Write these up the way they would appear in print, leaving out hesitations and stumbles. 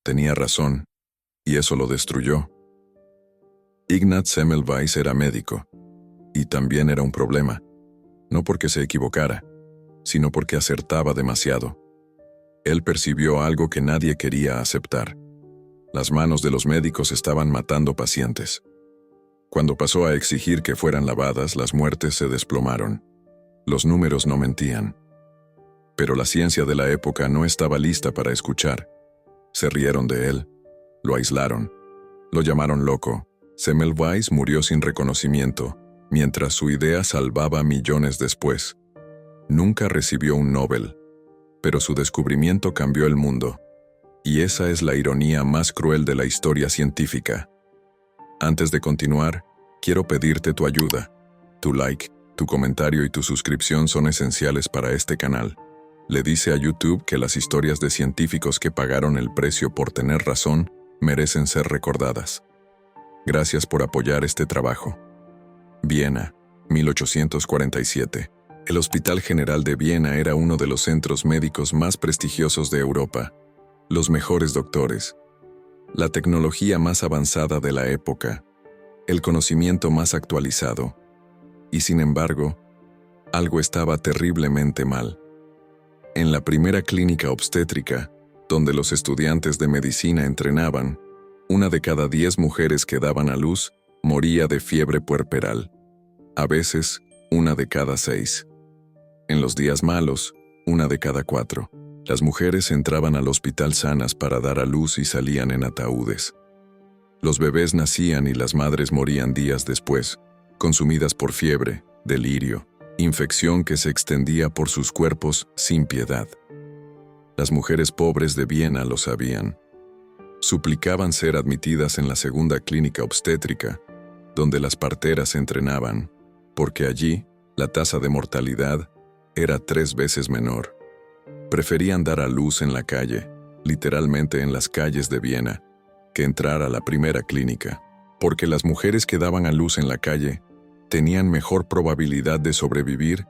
Tenía razón, y eso lo destruyó. Ignaz Semmelweis era médico, y también era un problema, no porque se equivocara, sino porque acertaba demasiado. Él percibió algo que nadie quería aceptar. Las manos de los médicos estaban matando pacientes. Cuando pasó a exigir que fueran lavadas, las muertes se desplomaron. Los números no mentían. Pero la ciencia de la época no estaba lista para escuchar. Se rieron de él, lo aislaron, lo llamaron loco. Semmelweis murió sin reconocimiento, mientras su idea salvaba a millones después. Nunca recibió un Nobel, pero su descubrimiento cambió el mundo. Y esa es la ironía más cruel de la historia científica. Antes de continuar, quiero pedirte tu ayuda. Tu like, tu comentario y tu suscripción son esenciales para este canal. Le dice a YouTube que las historias de científicos que pagaron el precio por tener razón merecen ser recordadas. Gracias por apoyar este trabajo. Viena, 1847. El Hospital General de Viena era uno de los centros médicos más prestigiosos de Europa. Los mejores doctores, la tecnología más avanzada de la época, el conocimiento más actualizado. Y sin embargo, algo estaba terriblemente mal. En la primera clínica obstétrica, donde los estudiantes de medicina entrenaban, 1 de cada 10 mujeres que daban a luz moría de fiebre puerperal. A veces, 1 de cada 6. En los días malos, 1 de cada 4. Las mujeres entraban al hospital sanas para dar a luz y salían en ataúdes. Los bebés nacían y las madres morían días después, consumidas por fiebre, delirio, infección que se extendía por sus cuerpos sin piedad. Las mujeres pobres de Viena lo sabían. Suplicaban ser admitidas en la segunda clínica obstétrica, donde las parteras entrenaban, porque allí la tasa de mortalidad era 3 veces menor. Preferían dar a luz en la calle, literalmente en las calles de Viena, que entrar a la primera clínica, porque las mujeres que daban a luz en la calle tenían mejor probabilidad de sobrevivir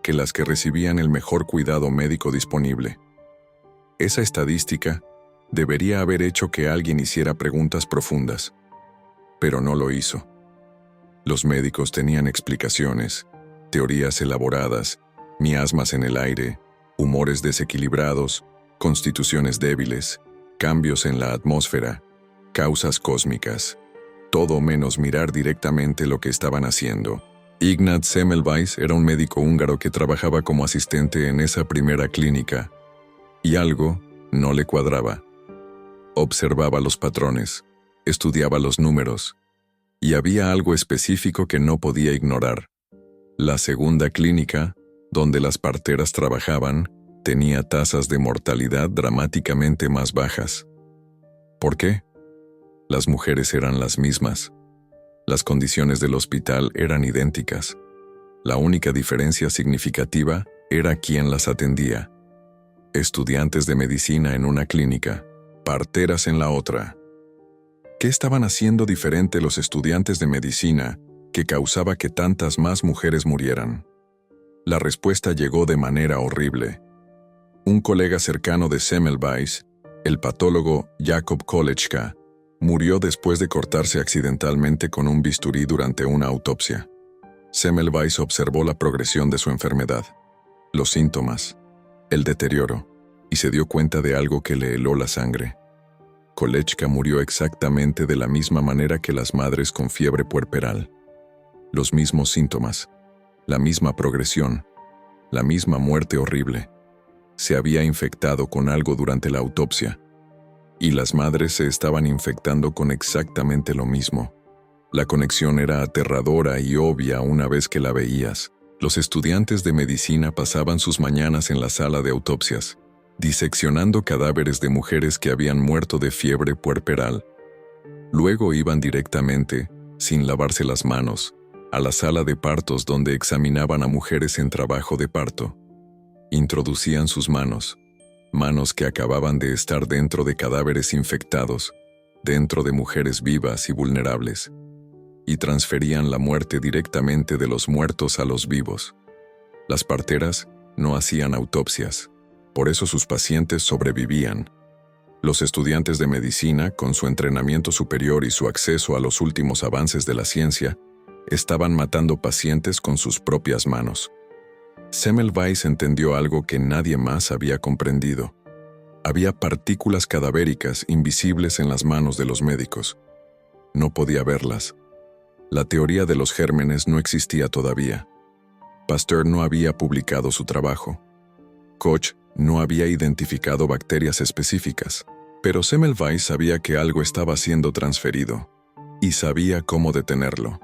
que las que recibían el mejor cuidado médico disponible. Esa estadística debería haber hecho que alguien hiciera preguntas profundas, pero no lo hizo. Los médicos tenían explicaciones, teorías elaboradas, miasmas en el aire, humores desequilibrados, constituciones débiles, cambios en la atmósfera, causas cósmicas. Todo menos mirar directamente lo que estaban haciendo. Ignaz Semmelweis era un médico húngaro que trabajaba como asistente en esa primera clínica, y algo no le cuadraba. Observaba los patrones, estudiaba los números, y había algo específico que no podía ignorar. La segunda clínica, donde las parteras trabajaban, tenía tasas de mortalidad dramáticamente más bajas. ¿Por qué? Las mujeres eran las mismas. Las condiciones del hospital eran idénticas. La única diferencia significativa era quién las atendía. Estudiantes de medicina en una clínica, parteras en la otra. ¿Qué estaban haciendo diferente los estudiantes de medicina que causaba que tantas más mujeres murieran? La respuesta llegó de manera horrible. Un colega cercano de Semmelweis, el patólogo Jakob Kolečka, murió después de cortarse accidentalmente con un bisturí durante una autopsia. Semmelweis observó la progresión de su enfermedad, los síntomas, el deterioro, y se dio cuenta de algo que le heló la sangre. Kolečka murió exactamente de la misma manera que las madres con fiebre puerperal. Los mismos síntomas, la misma progresión, la misma muerte horrible. Se había infectado con algo durante la autopsia, y las madres se estaban infectando con exactamente lo mismo. La conexión era aterradora y obvia una vez que la veías. Los estudiantes de medicina pasaban sus mañanas en la sala de autopsias, diseccionando cadáveres de mujeres que habían muerto de fiebre puerperal. Luego iban directamente, sin lavarse las manos, a la sala de partos donde examinaban a mujeres en trabajo de parto. Introducían sus manos que acababan de estar dentro de cadáveres infectados, dentro de mujeres vivas y vulnerables, y transferían la muerte directamente de los muertos a los vivos. Las parteras no hacían autopsias, por eso sus pacientes sobrevivían. Los estudiantes de medicina, con su entrenamiento superior y su acceso a los últimos avances de la ciencia, estaban matando pacientes con sus propias manos. Semmelweis entendió algo que nadie más había comprendido. Había partículas cadavéricas invisibles en las manos de los médicos. No podía verlas. La teoría de los gérmenes no existía todavía. Pasteur no había publicado su trabajo. Koch no había identificado bacterias específicas, pero Semmelweis sabía que algo estaba siendo transferido y sabía cómo detenerlo.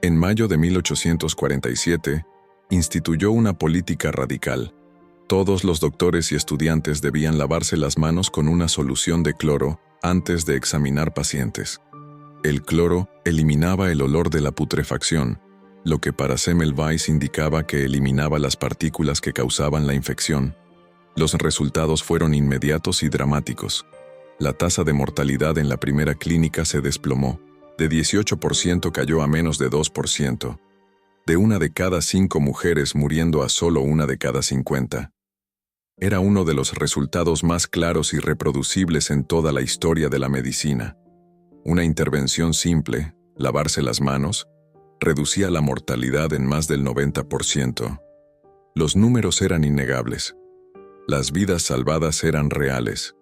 En mayo de 1847, instituyó una política radical. Todos los doctores y estudiantes debían lavarse las manos con una solución de cloro antes de examinar pacientes. El cloro eliminaba el olor de la putrefacción, lo que para Semmelweis indicaba que eliminaba las partículas que causaban la infección. Los resultados fueron inmediatos y dramáticos. La tasa de mortalidad en la primera clínica se desplomó. De 18% cayó a menos de 2%. De 1 de cada 5 mujeres muriendo a solo 1 de cada 50. Era uno de los resultados más claros y reproducibles en toda la historia de la medicina. Una intervención simple, lavarse las manos, reducía la mortalidad en más del 90%. Los números eran innegables. Las vidas salvadas eran reales.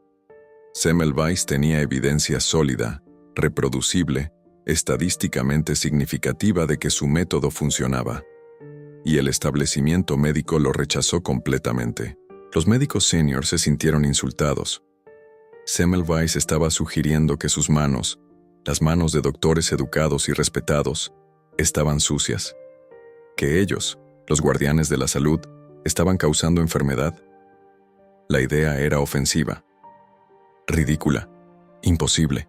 Semmelweis tenía evidencia sólida, reproducible, estadísticamente significativa de que su método funcionaba. Y el establecimiento médico lo rechazó completamente. Los médicos senior se sintieron insultados. Semmelweis estaba sugiriendo que sus manos, las manos de doctores educados y respetados, estaban sucias. Que ellos, los guardianes de la salud, estaban causando enfermedad. La idea era ofensiva, ridícula, imposible.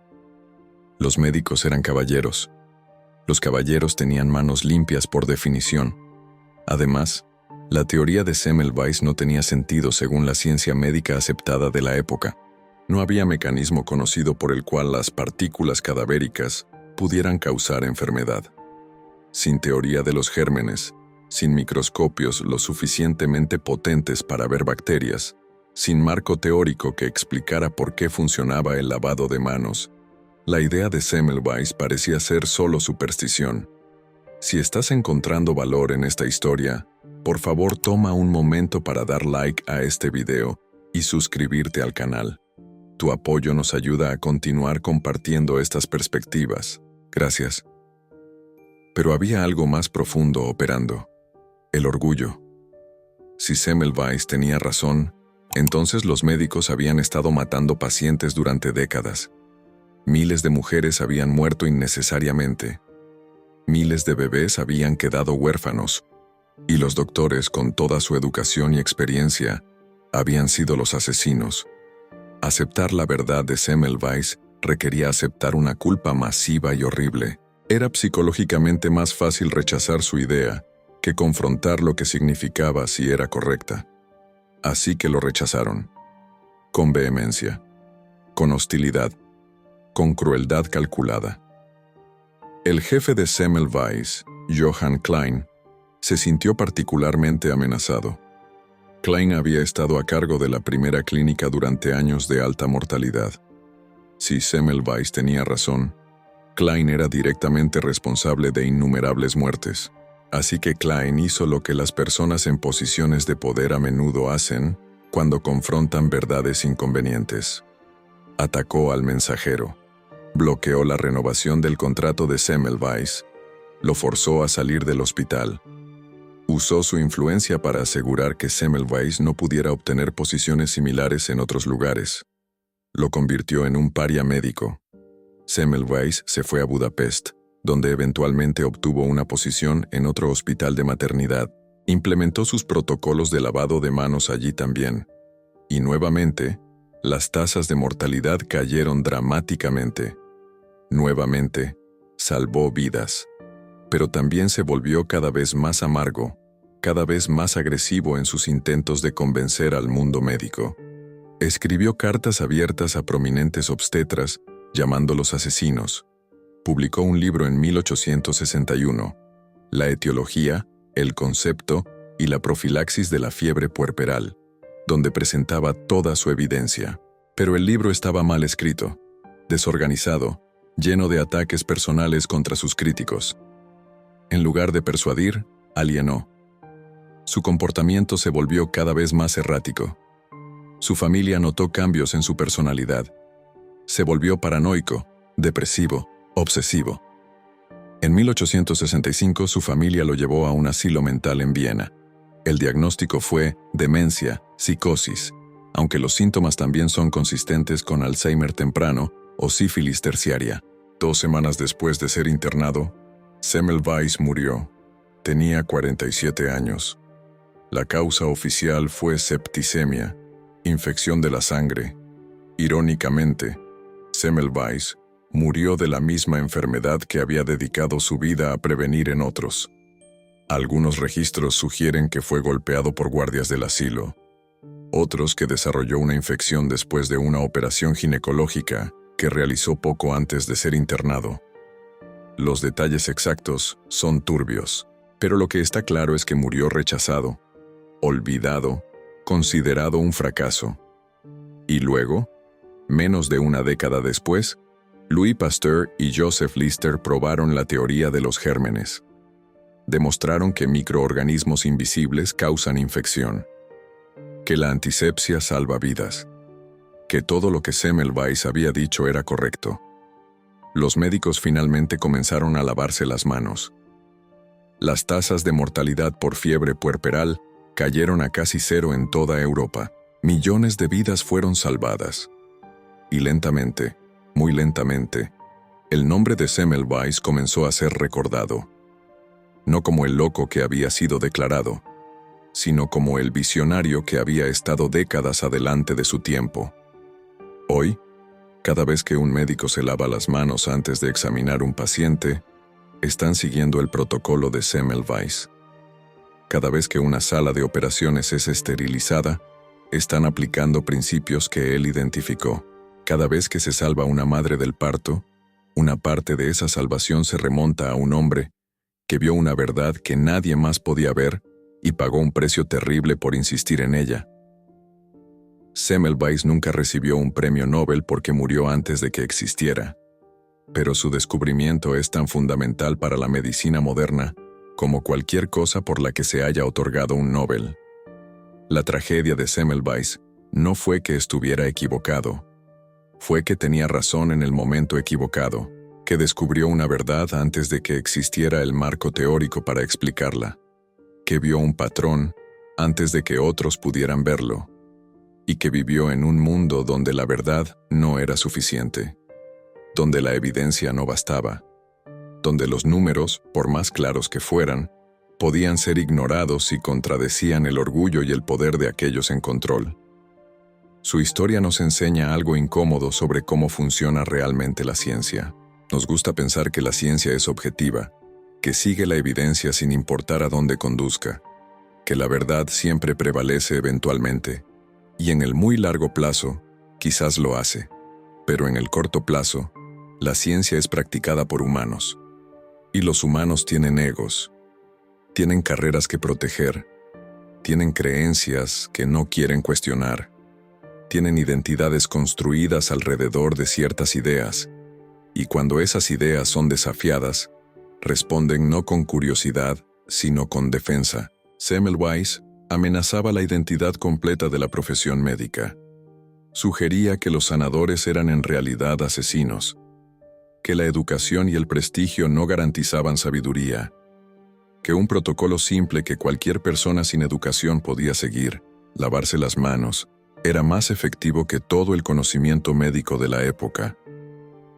Los médicos eran caballeros. Los caballeros tenían manos limpias por definición. Además, la teoría de Semmelweis no tenía sentido según la ciencia médica aceptada de la época. No había mecanismo conocido por el cual las partículas cadavéricas pudieran causar enfermedad. Sin teoría de los gérmenes, sin microscopios lo suficientemente potentes para ver bacterias, sin marco teórico que explicara por qué funcionaba el lavado de manos, la idea de Semmelweis parecía ser solo superstición. Si estás encontrando valor en esta historia, por favor toma un momento para dar like a este video y suscribirte al canal. Tu apoyo nos ayuda a continuar compartiendo estas perspectivas. Gracias. Pero había algo más profundo operando: el orgullo. Si Semmelweis tenía razón, entonces los médicos habían estado matando pacientes durante décadas. Miles de mujeres habían muerto innecesariamente. Miles de bebés habían quedado huérfanos. Y los doctores, con toda su educación y experiencia, habían sido los asesinos. Aceptar la verdad de Semmelweis requería aceptar una culpa masiva y horrible. Era psicológicamente más fácil rechazar su idea que confrontar lo que significaba si era correcta. Así que lo rechazaron. Con vehemencia, con hostilidad, con crueldad calculada. El jefe de Semmelweis, Johann Klein, se sintió particularmente amenazado. Klein había estado a cargo de la primera clínica durante años de alta mortalidad. Si Semmelweis tenía razón, Klein era directamente responsable de innumerables muertes. Así que Klein hizo lo que las personas en posiciones de poder a menudo hacen cuando confrontan verdades inconvenientes. Atacó al mensajero. Bloqueó la renovación del contrato de Semmelweis. Lo forzó a salir del hospital. Usó su influencia para asegurar que Semmelweis no pudiera obtener posiciones similares en otros lugares. Lo convirtió en un paria médico. Semmelweis se fue a Budapest, donde eventualmente obtuvo una posición en otro hospital de maternidad. Implementó sus protocolos de lavado de manos allí también. Y nuevamente, las tasas de mortalidad cayeron dramáticamente. Nuevamente, salvó vidas. Pero también se volvió cada vez más amargo, cada vez más agresivo en sus intentos de convencer al mundo médico. Escribió cartas abiertas a prominentes obstetras, llamándolos asesinos. Publicó un libro en 1861, La etiología, el concepto y la profilaxis de la fiebre puerperal, donde presentaba toda su evidencia. Pero el libro estaba mal escrito, desorganizado, lleno de ataques personales contra sus críticos. En lugar de persuadir, alienó. Su comportamiento se volvió cada vez más errático. Su familia notó cambios en su personalidad. Se volvió paranoico, depresivo, obsesivo. En 1865 su familia lo llevó a un asilo mental en Viena. El diagnóstico fue demencia, psicosis, aunque los síntomas también son consistentes con Alzheimer temprano o sífilis terciaria. 2 semanas después de ser internado, Semmelweis murió. Tenía 47 años. La causa oficial fue septicemia, infección de la sangre. Irónicamente, Semmelweis murió de la misma enfermedad que había dedicado su vida a prevenir en otros. Algunos registros sugieren que fue golpeado por guardias del asilo, otros que desarrolló una infección después de una operación ginecológica que realizó poco antes de ser internado. Los detalles exactos son turbios, pero lo que está claro es que murió rechazado, olvidado, considerado un fracaso. Y luego, menos de una década después, Louis Pasteur y Joseph Lister probaron la teoría de los gérmenes. Demostraron que microorganismos invisibles causan infección, que la antisepsia salva vidas, que todo lo que Semmelweis había dicho era correcto. Los médicos finalmente comenzaron a lavarse las manos. Las tasas de mortalidad por fiebre puerperal cayeron a casi cero en toda Europa. Millones de vidas fueron salvadas. Y lentamente, muy lentamente, el nombre de Semmelweis comenzó a ser recordado. No como el loco que había sido declarado, sino como el visionario que había estado décadas adelante de su tiempo. Hoy, cada vez que un médico se lava las manos antes de examinar un paciente, están siguiendo el protocolo de Semmelweis. Cada vez que una sala de operaciones es esterilizada, están aplicando principios que él identificó. Cada vez que se salva una madre del parto, una parte de esa salvación se remonta a un hombre que vio una verdad que nadie más podía ver y pagó un precio terrible por insistir en ella. Semmelweis nunca recibió un premio Nobel porque murió antes de que existiera, pero su descubrimiento es tan fundamental para la medicina moderna como cualquier cosa por la que se haya otorgado un Nobel. La tragedia de Semmelweis no fue que estuviera equivocado, fue que tenía razón en el momento equivocado, que descubrió una verdad antes de que existiera el marco teórico para explicarla, que vio un patrón antes de que otros pudieran verlo, y que vivió en un mundo donde la verdad no era suficiente, donde la evidencia no bastaba, donde los números, por más claros que fueran, podían ser ignorados y contradecían el orgullo y el poder de aquellos en control. Su historia nos enseña algo incómodo sobre cómo funciona realmente la ciencia. Nos gusta pensar que la ciencia es objetiva, que sigue la evidencia sin importar a dónde conduzca, que la verdad siempre prevalece eventualmente, y en el muy largo plazo, quizás lo hace, pero en el corto plazo, la ciencia es practicada por humanos, y los humanos tienen egos, tienen carreras que proteger, tienen creencias que no quieren cuestionar, tienen identidades construidas alrededor de ciertas ideas, y cuando esas ideas son desafiadas, responden no con curiosidad, sino con defensa. Semmelweis amenazaba la identidad completa de la profesión médica. Sugería que los sanadores eran en realidad asesinos, que la educación y el prestigio no garantizaban sabiduría, que un protocolo simple que cualquier persona sin educación podía seguir, lavarse las manos, era más efectivo que todo el conocimiento médico de la época.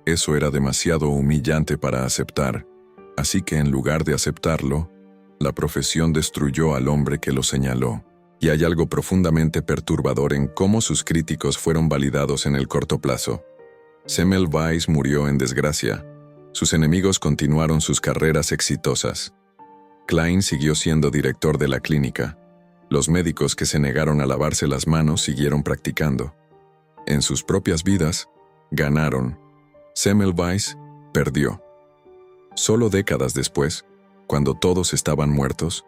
Eso era demasiado humillante para aceptar, así que en lugar de aceptarlo, la profesión destruyó al hombre que lo señaló. Y hay algo profundamente perturbador en cómo sus críticos fueron validados en el corto plazo. Semmelweis murió en desgracia. Sus enemigos continuaron sus carreras exitosas. Klein siguió siendo director de la clínica. Los médicos que se negaron a lavarse las manos siguieron practicando. En sus propias vidas, ganaron. Semmelweis perdió. Solo décadas después, cuando todos estaban muertos,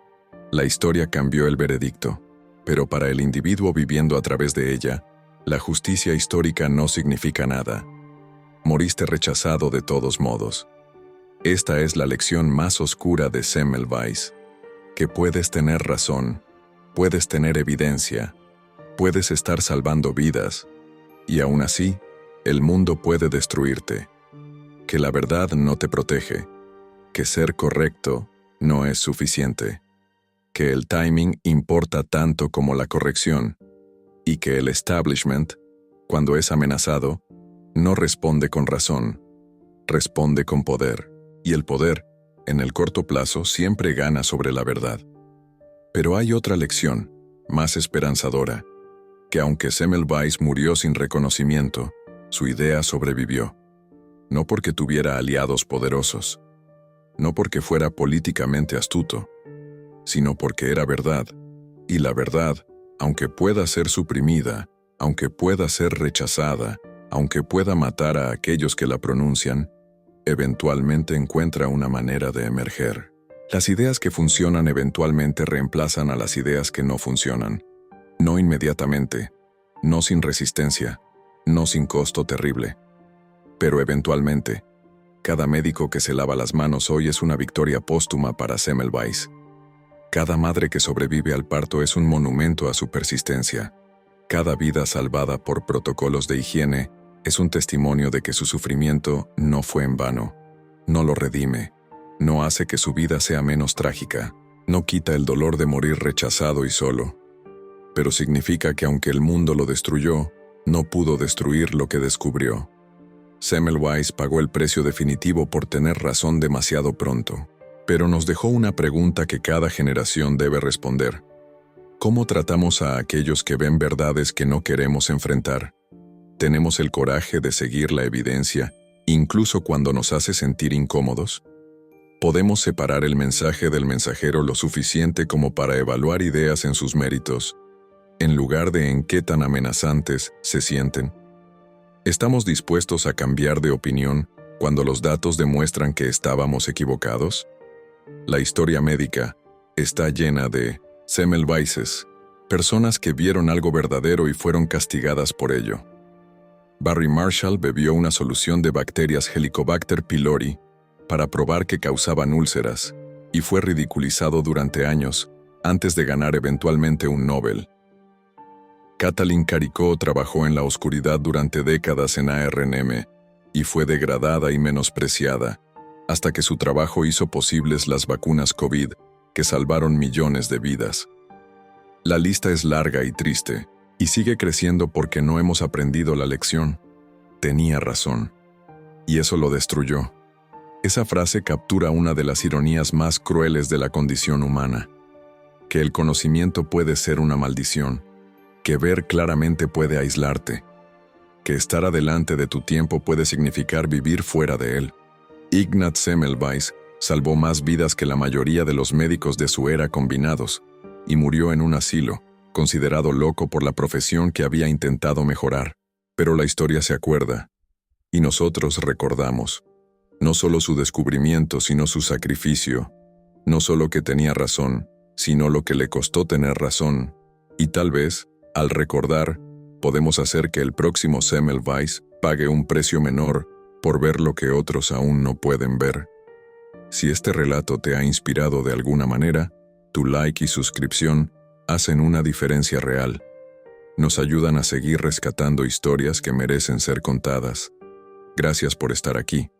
la historia cambió el veredicto, pero para el individuo viviendo a través de ella, La justicia histórica no significa nada. Moriste rechazado de todos modos. Esta es la lección más oscura de Semmelweis, que puedes tener razón, puedes tener evidencia, puedes estar salvando vidas, y aún así, el mundo puede destruirte. Que la verdad no te protege, que ser correcto no es suficiente, que el timing importa tanto como la corrección, y que el establishment, cuando es amenazado, no responde con razón, responde con poder, y el poder, en el corto plazo, siempre gana sobre la verdad. Pero hay otra lección, más esperanzadora, que aunque Semmelweis murió sin reconocimiento, su idea sobrevivió. No porque tuviera aliados poderosos, no porque fuera políticamente astuto, sino porque era verdad, y la verdad, aunque pueda ser suprimida, aunque pueda ser rechazada, aunque pueda matar a aquellos que la pronuncian, eventualmente encuentra una manera de emerger. Las ideas que funcionan eventualmente reemplazan a las ideas que no funcionan. No inmediatamente, no sin resistencia, no sin costo terrible. Pero eventualmente, cada médico que se lava las manos hoy es una victoria póstuma para Semmelweis. Cada madre que sobrevive al parto es un monumento a su persistencia. Cada vida salvada por protocolos de higiene es un testimonio de que su sufrimiento no fue en vano. No lo redime, no hace que su vida sea menos trágica, no quita el dolor de morir rechazado y solo. Pero significa que aunque el mundo lo destruyó, no pudo destruir lo que descubrió. Semmelweis pagó el precio definitivo por tener razón demasiado pronto. Pero nos dejó una pregunta que cada generación debe responder. ¿Cómo tratamos a aquellos que ven verdades que no queremos enfrentar? ¿Tenemos el coraje de seguir la evidencia, incluso cuando nos hace sentir incómodos? ¿Podemos separar el mensaje del mensajero lo suficiente como para evaluar ideas en sus méritos, en lugar de en qué tan amenazantes se sienten? ¿Estamos dispuestos a cambiar de opinión cuando los datos demuestran que estábamos equivocados? La historia médica está llena de Semmelweises, personas que vieron algo verdadero y fueron castigadas por ello. Barry Marshall bebió una solución de bacterias Helicobacter pylori para probar que causaban úlceras y fue ridiculizado durante años antes de ganar eventualmente un Nobel. Katalin Karikó trabajó en la oscuridad durante décadas en ARNM y fue degradada y menospreciada, hasta que su trabajo hizo posibles las vacunas COVID que salvaron millones de vidas. La lista es larga y triste, y sigue creciendo porque no hemos aprendido la lección. Tenía razón. Y eso lo destruyó. Esa frase captura una de las ironías más crueles de la condición humana. Que el conocimiento puede ser una maldición, que ver claramente puede aislarte, que estar adelante de tu tiempo puede significar vivir fuera de él. Ignaz Semmelweis salvó más vidas que la mayoría de los médicos de su era combinados, y murió en un asilo, considerado loco por la profesión que había intentado mejorar. Pero la historia se acuerda, y nosotros recordamos, no solo su descubrimiento, sino su sacrificio, no solo que tenía razón, sino lo que le costó tener razón, y tal vez, al recordar, podemos hacer que el próximo Semmelweis pague un precio menor por ver lo que otros aún no pueden ver. Si este relato te ha inspirado de alguna manera, tu like y suscripción hacen una diferencia real. Nos ayudan a seguir rescatando historias que merecen ser contadas. Gracias por estar aquí.